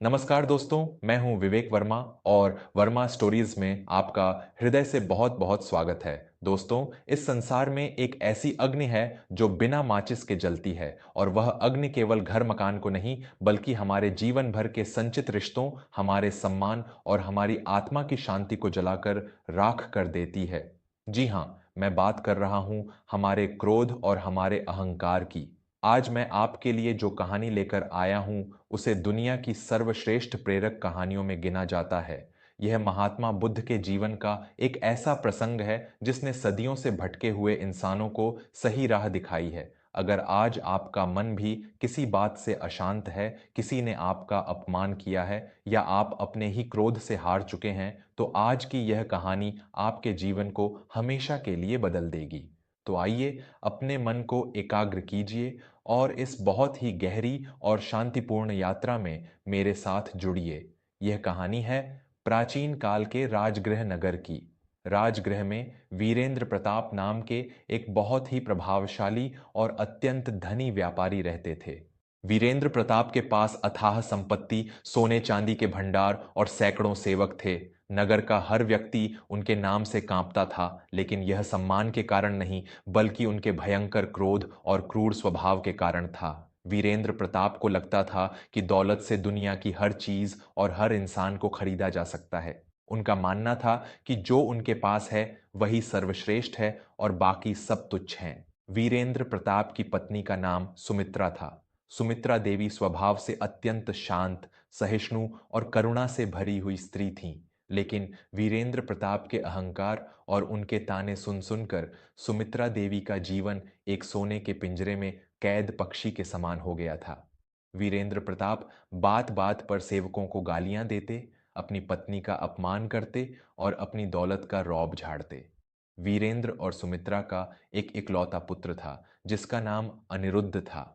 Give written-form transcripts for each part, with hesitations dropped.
नमस्कार दोस्तों, मैं हूं विवेक वर्मा और वर्मा स्टोरीज में आपका हृदय से बहुत बहुत स्वागत है। दोस्तों, इस संसार में एक ऐसी अग्नि है जो बिना माचिस के जलती है और वह अग्नि केवल घर मकान को नहीं बल्कि हमारे जीवन भर के संचित रिश्तों, हमारे सम्मान और हमारी आत्मा की शांति को जलाकर राख कर देती है। जी हाँ, मैं बात कर रहा हूं हमारे क्रोध और हमारे अहंकार की। आज मैं आपके लिए जो कहानी लेकर आया हूं उसे दुनिया की सर्वश्रेष्ठ प्रेरक कहानियों में गिना जाता है। यह महात्मा बुद्ध के जीवन का एक ऐसा प्रसंग है जिसने सदियों से भटके हुए इंसानों को सही राह दिखाई है। अगर आज आपका मन भी किसी बात से अशांत है, किसी ने आपका अपमान किया है या आप अपने ही क्रोध से हार चुके हैं, तो आज की यह कहानी आपके जीवन को हमेशा के लिए बदल देगी। तो आइए अपने मन को एकाग्र कीजिए और इस बहुत ही गहरी और शांतिपूर्ण यात्रा में मेरे साथ जुड़िए। यह कहानी है प्राचीन काल के राजगृह नगर की। राजगृह में वीरेंद्र प्रताप नाम के एक बहुत ही प्रभावशाली और अत्यंत धनी व्यापारी रहते थे। वीरेंद्र प्रताप के पास अथाह संपत्ति, सोने चांदी के भंडार और सैकड़ों सेवक थे। नगर का हर व्यक्ति उनके नाम से कांपता था, लेकिन यह सम्मान के कारण नहीं बल्कि उनके भयंकर क्रोध और क्रूर स्वभाव के कारण था। वीरेंद्र प्रताप को लगता था कि दौलत से दुनिया की हर चीज और हर इंसान को खरीदा जा सकता है। उनका मानना था कि जो उनके पास है वही सर्वश्रेष्ठ है और बाकी सब तुच्छ हैं। वीरेंद्र प्रताप की पत्नी का नाम सुमित्रा था। सुमित्रा देवी स्वभाव से अत्यंत शांत, सहिष्णु और करुणा से भरी हुई स्त्री थीं। लेकिन वीरेंद्र प्रताप के अहंकार और उनके ताने सुन सुनकर सुमित्रा देवी का जीवन एक सोने के पिंजरे में कैद पक्षी के समान हो गया था। वीरेंद्र प्रताप बात बात पर सेवकों को गालियां देते, अपनी पत्नी का अपमान करते और अपनी दौलत का रौब झाड़ते। वीरेंद्र और सुमित्रा का एक इकलौता पुत्र था जिसका नाम अनिरुद्ध था।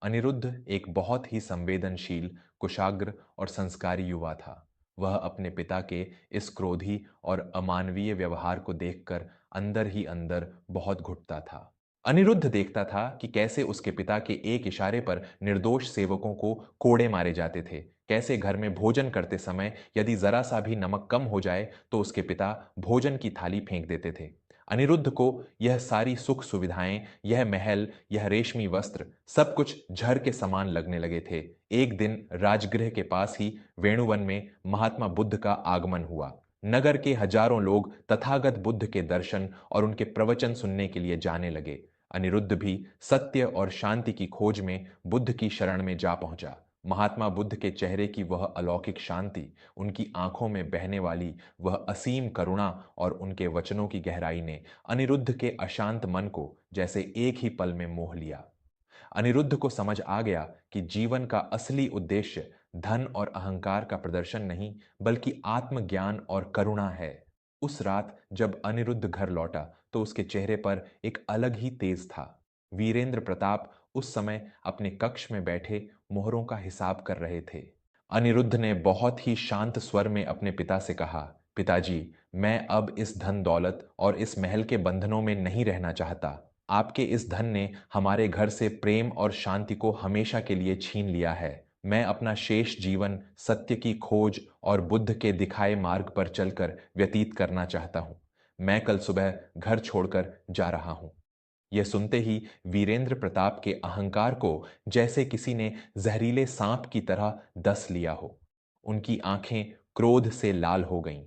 अनिरुद्ध एक बहुत ही संवेदनशील, कुशाग्र और संस्कारी युवा था। वह अपने पिता के इस क्रोधी और अमानवीय व्यवहार को देखकर अंदर ही अंदर बहुत घुटता था। अनिरुद्ध देखता था कि कैसे उसके पिता के एक इशारे पर निर्दोष सेवकों को कोड़े मारे जाते थे, कैसे घर में भोजन करते समय यदि जरा सा भी नमक कम हो जाए तो उसके पिता भोजन की थाली फेंक देते थे। अनिरुद्ध को यह सारी सुख सुविधाएं, यह महल, यह रेशमी वस्त्र, सब कुछ झर के समान लगने लगे थे। एक दिन राजगृह के पास ही वेणुवन में महात्मा बुद्ध का आगमन हुआ। नगर के हजारों लोग तथागत बुद्ध के दर्शन और उनके प्रवचन सुनने के लिए जाने लगे। अनिरुद्ध भी सत्य और शांति की खोज में बुद्ध की शरण में जा पहुंचा। महात्मा बुद्ध के चेहरे की वह अलौकिक शांति, उनकी आंखों में बहने वाली वह असीम करुणा और उनके वचनों की गहराई ने अनिरुद्ध के अशांत मन को जैसे एक ही पल में मोह लिया। अनिरुद्ध को समझ आ गया कि जीवन का असली उद्देश्य धन और अहंकार का प्रदर्शन नहीं बल्कि आत्मज्ञान और करुणा है। उस रात जब अनिरुद्ध घर लौटा तो उसके चेहरे पर एक अलग ही तेज था। वीरेंद्र प्रताप उस समय अपने कक्ष में बैठे मोहरों का हिसाब कर रहे थे। अनिरुद्ध ने बहुत ही शांत स्वर में अपने पिता से कहा, पिताजी, मैं अब इस धन दौलत और इस महल के बंधनों में नहीं रहना चाहता। आपके इस धन ने हमारे घर से प्रेम और शांति को हमेशा के लिए छीन लिया है। मैं अपना शेष जीवन सत्य की खोज और बुद्ध के दिखाए मार्ग पर चलकर व्यतीत करना चाहता हूं। मैं कल सुबह घर छोड़कर जा रहा हूं। यह सुनते ही वीरेंद्र प्रताप के अहंकार को जैसे किसी ने जहरीले सांप की तरह डस लिया हो। उनकी आंखें क्रोध से लाल हो गईं।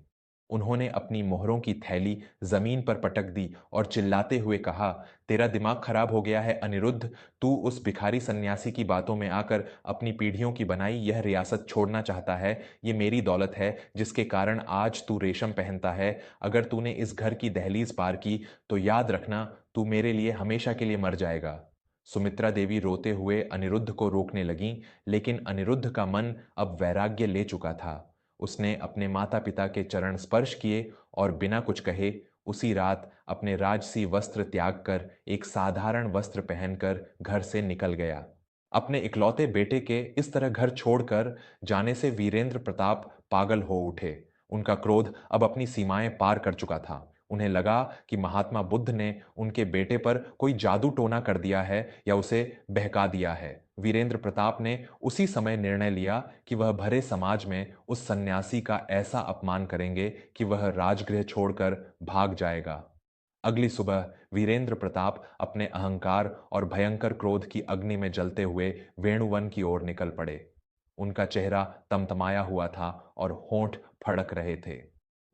उन्होंने अपनी मोहरों की थैली जमीन पर पटक दी और चिल्लाते हुए कहा, तेरा दिमाग खराब हो गया है अनिरुद्ध। तू उस भिखारी सन्यासी की बातों में आकर अपनी पीढ़ियों की बनाई यह रियासत छोड़ना चाहता है। ये मेरी दौलत है जिसके कारण आज तू रेशम पहनता है। अगर तूने इस घर की दहलीज पार की तो याद रखना, तू मेरे लिए हमेशा के लिए मर जाएगा। सुमित्रा देवी रोते हुए अनिरुद्ध को रोकने लगीं, लेकिन अनिरुद्ध का मन अब वैराग्य ले चुका था। उसने अपने माता पिता के चरण स्पर्श किए और बिना कुछ कहे उसी रात अपने राजसी वस्त्र त्याग कर एक साधारण वस्त्र पहनकर घर से निकल गया। अपने इकलौते बेटे के इस तरह घर छोड़कर जाने से वीरेंद्र प्रताप पागल हो उठे। उनका क्रोध अब अपनी सीमाएं पार कर चुका था। उन्हें लगा कि महात्मा बुद्ध ने उनके बेटे पर कोई जादू टोना कर दिया है या उसे बहका दिया है। वीरेंद्र प्रताप ने उसी समय निर्णय लिया कि वह भरे समाज में उस सन्यासी का ऐसा अपमान करेंगे कि वह राजगृह छोड़कर भाग जाएगा। अगली सुबह वीरेंद्र प्रताप अपने अहंकार और भयंकर क्रोध की अग्नि में जलते हुए वेणुवन की ओर निकल पड़े। उनका चेहरा तमतमाया हुआ था और होंठ फड़क रहे थे।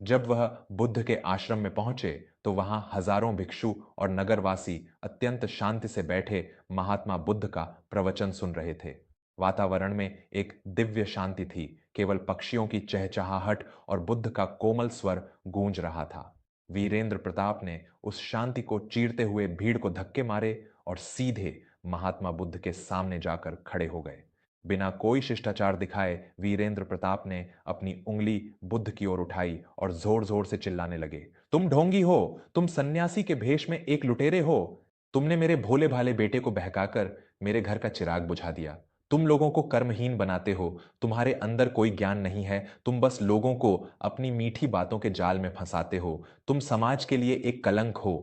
जब वह बुद्ध के आश्रम में पहुंचे तो वहां हजारों भिक्षु और नगरवासी अत्यंत शांति से बैठे महात्मा बुद्ध का प्रवचन सुन रहे थे। वातावरण में एक दिव्य शांति थी। केवल पक्षियों की चहचहाहट और बुद्ध का कोमल स्वर गूंज रहा था। वीरेंद्र प्रताप ने उस शांति को चीरते हुए भीड़ को धक्के मारे और सीधे महात्मा बुद्ध के सामने जाकर खड़े हो गए। बिना कोई शिष्टाचार दिखाए वीरेंद्र प्रताप ने अपनी उंगली बुद्ध की ओर उठाई और जोर जोर से चिल्लाने लगे, तुम ढोंगी हो, तुम सन्यासी के भेष में एक लुटेरे हो। तुमने मेरे भोले भाले बेटे को बहकाकर मेरे घर का चिराग बुझा दिया। तुम लोगों को कर्महीन बनाते हो। तुम्हारे अंदर कोई ज्ञान नहीं है। तुम बस लोगों को अपनी मीठी बातों के जाल में फंसाते हो। तुम समाज के लिए एक कलंक हो।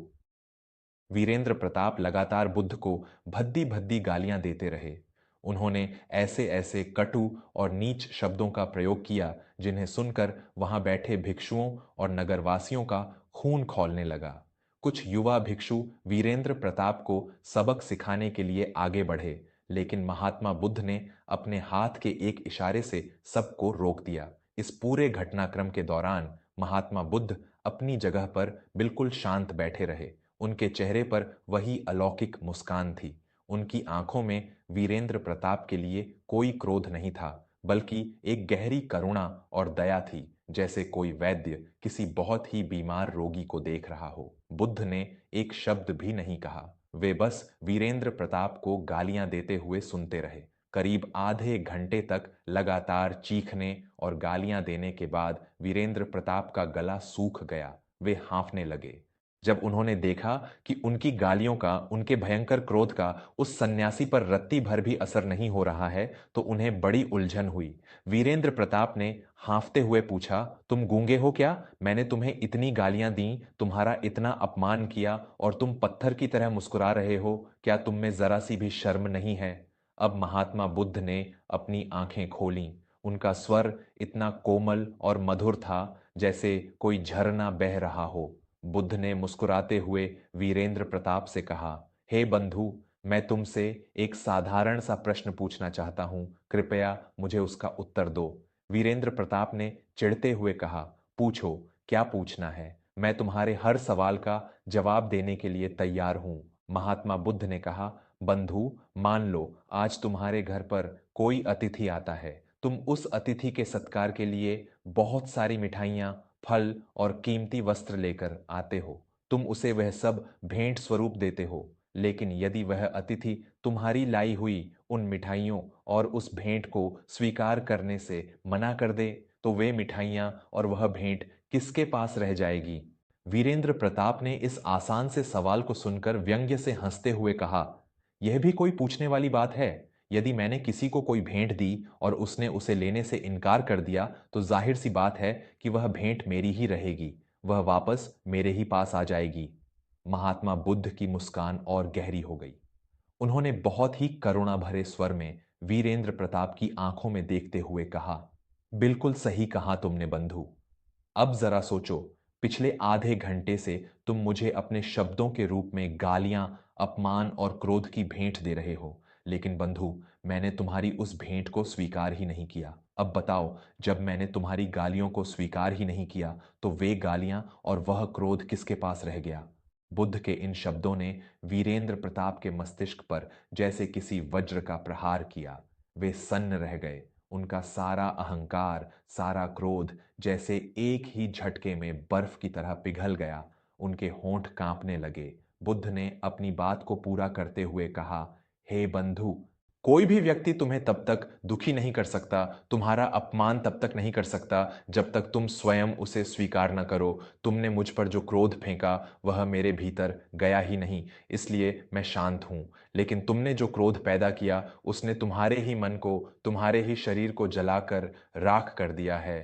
वीरेंद्र प्रताप लगातार बुद्ध को भद्दी भद्दी गालियां देते रहे। उन्होंने ऐसे ऐसे कटु और नीच शब्दों का प्रयोग किया जिन्हें सुनकर वहां बैठे भिक्षुओं और नगरवासियों का खून खौलने लगा। कुछ युवा भिक्षु वीरेंद्र प्रताप को सबक सिखाने के लिए आगे बढ़े, लेकिन महात्मा बुद्ध ने अपने हाथ के एक इशारे से सबको रोक दिया। इस पूरे घटनाक्रम के दौरान महात्मा बुद्ध अपनी जगह पर बिल्कुल शांत बैठे रहे। उनके चेहरे पर वही अलौकिक मुस्कान थी। उनकी आंखों में वीरेंद्र प्रताप के लिए कोई क्रोध नहीं था, बल्कि एक गहरी करुणा और दया थी, जैसे कोई वैद्य किसी बहुत ही बीमार रोगी को देख रहा हो। बुद्ध ने एक शब्द भी नहीं कहा। वे बस वीरेंद्र प्रताप को गालियां देते हुए सुनते रहे। करीब आधे घंटे तक लगातार चीखने और गालियां देने के बाद वीरेंद्र प्रताप का गला सूख गया। वे हांफने लगे। जब उन्होंने देखा कि उनकी गालियों का, उनके भयंकर क्रोध का उस सन्यासी पर रत्ती भर भी असर नहीं हो रहा है, तो उन्हें बड़ी उलझन हुई। वीरेंद्र प्रताप ने हांफते हुए पूछा, तुम गूंगे हो क्या? मैंने तुम्हें इतनी गालियां दी, तुम्हारा इतना अपमान किया और तुम पत्थर की तरह मुस्कुरा रहे हो। क्या तुम में जरा सी भी शर्म नहीं है? अब महात्मा बुद्ध ने अपनी आंखें खोलीं। उनका स्वर इतना कोमल और मधुर था जैसे कोई झरना बह रहा हो। बुद्ध ने मुस्कुराते हुए वीरेंद्र प्रताप से कहा, हे बंधु, मैं तुमसे एक साधारण सा प्रश्न पूछना चाहता हूं। कृपया मुझे उसका उत्तर दो। वीरेंद्र प्रताप ने चिढ़ते हुए कहा, पूछो, क्या पूछना है? मैं तुम्हारे हर सवाल का जवाब देने के लिए तैयार हूं। महात्मा बुद्ध ने कहा, बंधु, मान लो आज तुम्हारे घर पर कोई अतिथि आता है। तुम उस अतिथि के सत्कार के लिए बहुत सारी मिठाइयाँ, फल और कीमती वस्त्र लेकर आते हो। तुम उसे वह सब भेंट स्वरूप देते हो। लेकिन यदि वह अतिथि तुम्हारी लाई हुई उन मिठाइयों और उस भेंट को स्वीकार करने से मना कर दे, तो वे मिठाइयाँ और वह भेंट किसके पास रह जाएगी? वीरेंद्र प्रताप ने इस आसान से सवाल को सुनकर व्यंग्य से हंसते हुए कहा, यह भी कोई पूछने वाली बात है? यदि मैंने किसी को कोई भेंट दी और उसने उसे लेने से इनकार कर दिया, तो जाहिर सी बात है कि वह भेंट मेरी ही रहेगी। वह वापस मेरे ही पास आ जाएगी। महात्मा बुद्ध की मुस्कान और गहरी हो गई। उन्होंने बहुत ही करुणा भरे स्वर में वीरेंद्र प्रताप की आंखों में देखते हुए कहा, बिल्कुल सही कहा तुमने बंधु। अब जरा सोचो, पिछले आधे घंटे से तुम मुझे अपने शब्दों के रूप में गालियां, अपमान और क्रोध की भेंट दे रहे हो। लेकिन बंधु, मैंने तुम्हारी उस भेंट को स्वीकार ही नहीं किया। अब बताओ, जब मैंने तुम्हारी गालियों को स्वीकार ही नहीं किया, तो वे गालियां और वह क्रोध किसके पास रह गया? बुद्ध के इन शब्दों ने वीरेंद्र प्रताप के मस्तिष्क पर जैसे किसी वज्र का प्रहार किया। वे सन्न रह गए। उनका सारा अहंकार, सारा क्रोध जैसे एक ही झटके में बर्फ की तरह पिघल गया। उनके होंठ कांपने लगे। बुद्ध ने अपनी बात को पूरा करते हुए कहा, हे बंधु, कोई भी व्यक्ति तुम्हें तब तक दुखी नहीं कर सकता, तुम्हारा अपमान तब तक नहीं कर सकता जब तक तुम स्वयं उसे स्वीकार न करो। तुमने मुझ पर जो क्रोध फेंका वह मेरे भीतर गया ही नहीं, इसलिए मैं शांत हूं। लेकिन तुमने जो क्रोध पैदा किया उसने तुम्हारे ही मन को, तुम्हारे ही शरीर को जलाकर राख कर दिया है।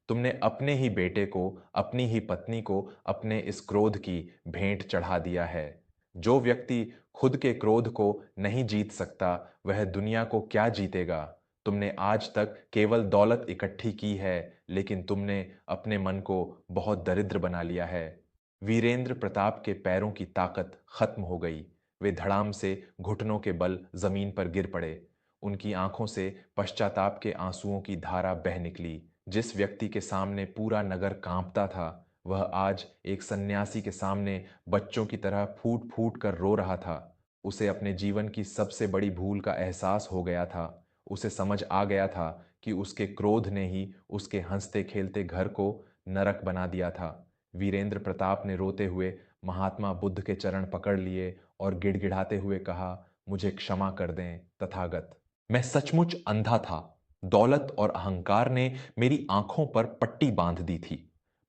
तुमने अपने ही बेटे को, अपनी ही पत्नी को अपने इस क्रोध की भेंट चढ़ा दिया है। जो व्यक्ति खुद के क्रोध को नहीं जीत सकता, वह दुनिया को क्या जीतेगा? तुमने आज तक केवल दौलत इकट्ठी की है, लेकिन तुमने अपने मन को बहुत दरिद्र बना लिया है। वीरेंद्र प्रताप के पैरों की ताकत खत्म हो गई। वे धड़ाम से घुटनों के बल जमीन पर गिर पड़े। उनकी आंखों से पश्चाताप के आंसुओं की धारा बह निकली। जिस व्यक्ति के सामने पूरा नगर कांपता था, वह आज एक सन्यासी के सामने बच्चों की तरह फूट फूट कर रो रहा था। उसे अपने जीवन की सबसे बड़ी भूल का एहसास हो गया था। उसे समझ आ गया था कि उसके क्रोध ने ही उसके हंसते खेलते घर को नरक बना दिया था। वीरेंद्र प्रताप ने रोते हुए महात्मा बुद्ध के चरण पकड़ लिए और गिड़गिड़ाते हुए कहा, मुझे क्षमा कर दें तथागत। मैं सचमुच अंधा था। दौलत और अहंकार ने मेरी आंखों पर पट्टी बांध दी थी।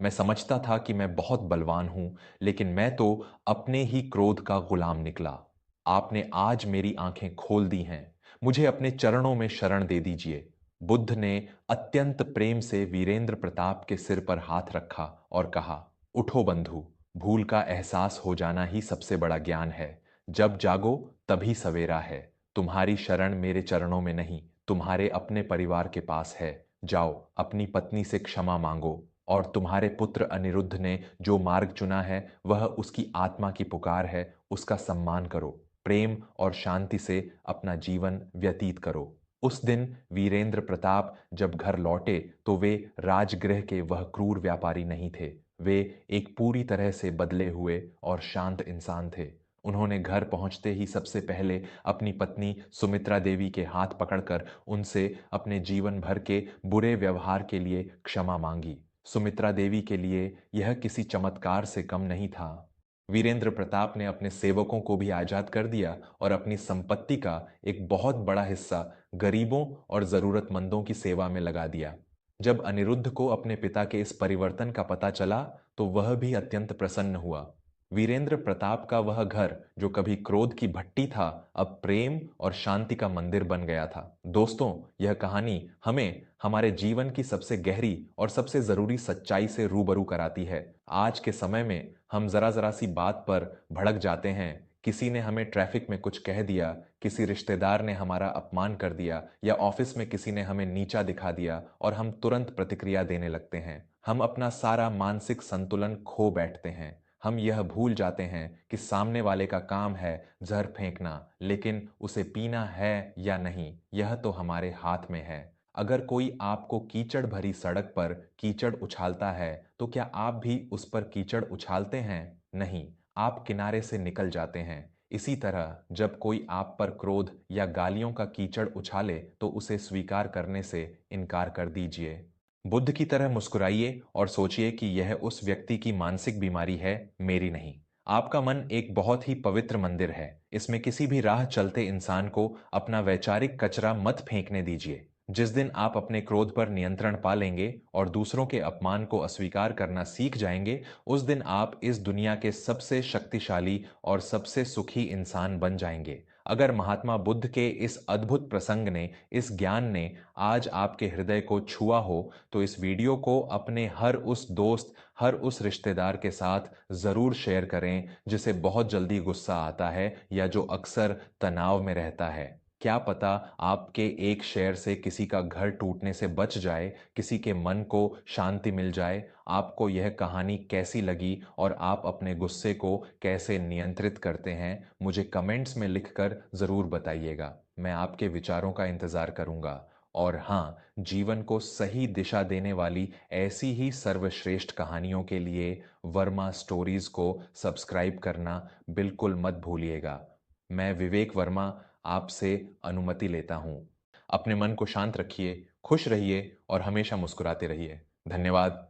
मैं समझता था कि मैं बहुत बलवान हूं, लेकिन मैं तो अपने ही क्रोध का गुलाम निकला। आपने आज मेरी आंखें खोल दी हैं। मुझे अपने चरणों में शरण दे दीजिए। बुद्ध ने अत्यंत प्रेम से वीरेंद्र प्रताप के सिर पर हाथ रखा और कहा, उठो बंधु, भूल का एहसास हो जाना ही सबसे बड़ा ज्ञान है। जब जागो तभी सवेरा है। तुम्हारी शरण मेरे चरणों में नहीं, तुम्हारे अपने परिवार के पास है। जाओ, अपनी पत्नी से क्षमा मांगो, और तुम्हारे पुत्र अनिरुद्ध ने जो मार्ग चुना है, वह उसकी आत्मा की पुकार है, उसका सम्मान करो। प्रेम और शांति से अपना जीवन व्यतीत करो। उस दिन वीरेंद्र प्रताप जब घर लौटे, तो वे राजगृह के वह क्रूर व्यापारी नहीं थे। वे एक पूरी तरह से बदले हुए और शांत इंसान थे। उन्होंने घर पहुंचते ही सबसे पहले अपनी पत्नी सुमित्रा देवी के हाथ पकड़कर उनसे अपने जीवन भर के बुरे व्यवहार के लिए क्षमा मांगी। सुमित्रा देवी के लिए यह किसी चमत्कार से कम नहीं था। वीरेंद्र प्रताप ने अपने सेवकों को भी आजाद कर दिया और अपनी संपत्ति का एक बहुत बड़ा हिस्सा गरीबों और जरूरतमंदों की सेवा में लगा दिया। जब अनिरुद्ध को अपने पिता के इस परिवर्तन का पता चला, तो वह भी अत्यंत प्रसन्न हुआ। वीरेंद्र प्रताप का वह घर, जो कभी क्रोध की भट्टी था, अब प्रेम और शांति का मंदिर बन गया था। दोस्तों, यह कहानी हमें हमारे जीवन की सबसे गहरी और सबसे जरूरी सच्चाई से रूबरू कराती है। आज के समय में हम जरा जरा सी बात पर भड़क जाते हैं। किसी ने हमें ट्रैफिक में कुछ कह दिया, किसी रिश्तेदार ने हमारा अपमान कर दिया, या ऑफिस में किसी ने हमें नीचा दिखा दिया, और हम तुरंत प्रतिक्रिया देने लगते हैं। हम अपना सारा मानसिक संतुलन खो बैठते हैं। हम यह भूल जाते हैं कि सामने वाले का काम है जहर फेंकना, लेकिन उसे पीना है या नहीं, यह तो हमारे हाथ में है। अगर कोई आपको कीचड़ भरी सड़क पर कीचड़ उछालता है, तो क्या आप भी उस पर कीचड़ उछालते हैं? नहीं, आप किनारे से निकल जाते हैं। इसी तरह जब कोई आप पर क्रोध या गालियों का कीचड़ उछाले, तो उसे स्वीकार करने से इनकार कर दीजिए। बुद्ध की तरह मुस्कुराइए और सोचिए कि यह उस व्यक्ति की मानसिक बीमारी है, मेरी नहीं। आपका मन एक बहुत ही पवित्र मंदिर है। इसमें किसी भी राह चलते इंसान को अपना वैचारिक कचरा मत फेंकने दीजिए। जिस दिन आप अपने क्रोध पर नियंत्रण पा लेंगे और दूसरों के अपमान को अस्वीकार करना सीख जाएंगे, उस दिन आप इस दुनिया के सबसे शक्तिशाली और सबसे सुखी इंसान बन जाएंगे। अगर महात्मा बुद्ध के इस अद्भुत प्रसंग ने, इस ज्ञान ने आज आपके हृदय को छुआ हो, तो इस वीडियो को अपने हर उस दोस्त, हर उस रिश्तेदार के साथ ज़रूर शेयर करें जिसे बहुत जल्दी गुस्सा आता है या जो अक्सर तनाव में रहता है। क्या पता आपके एक शेयर से किसी का घर टूटने से बच जाए, किसी के मन को शांति मिल जाए। आपको यह कहानी कैसी लगी और आप अपने गुस्से को कैसे नियंत्रित करते हैं, मुझे कमेंट्स में लिखकर ज़रूर बताइएगा। मैं आपके विचारों का इंतज़ार करूँगा। और हाँ, जीवन को सही दिशा देने वाली ऐसी ही सर्वश्रेष्ठ कहानियों के लिए वर्मा स्टोरीज को सब्सक्राइब करना बिल्कुल मत भूलिएगा। मैं विवेक वर्मा आपसे अनुमति लेता हूँ। अपने मन को शांत रखिए, खुश रहिए और हमेशा मुस्कुराते रहिए। धन्यवाद।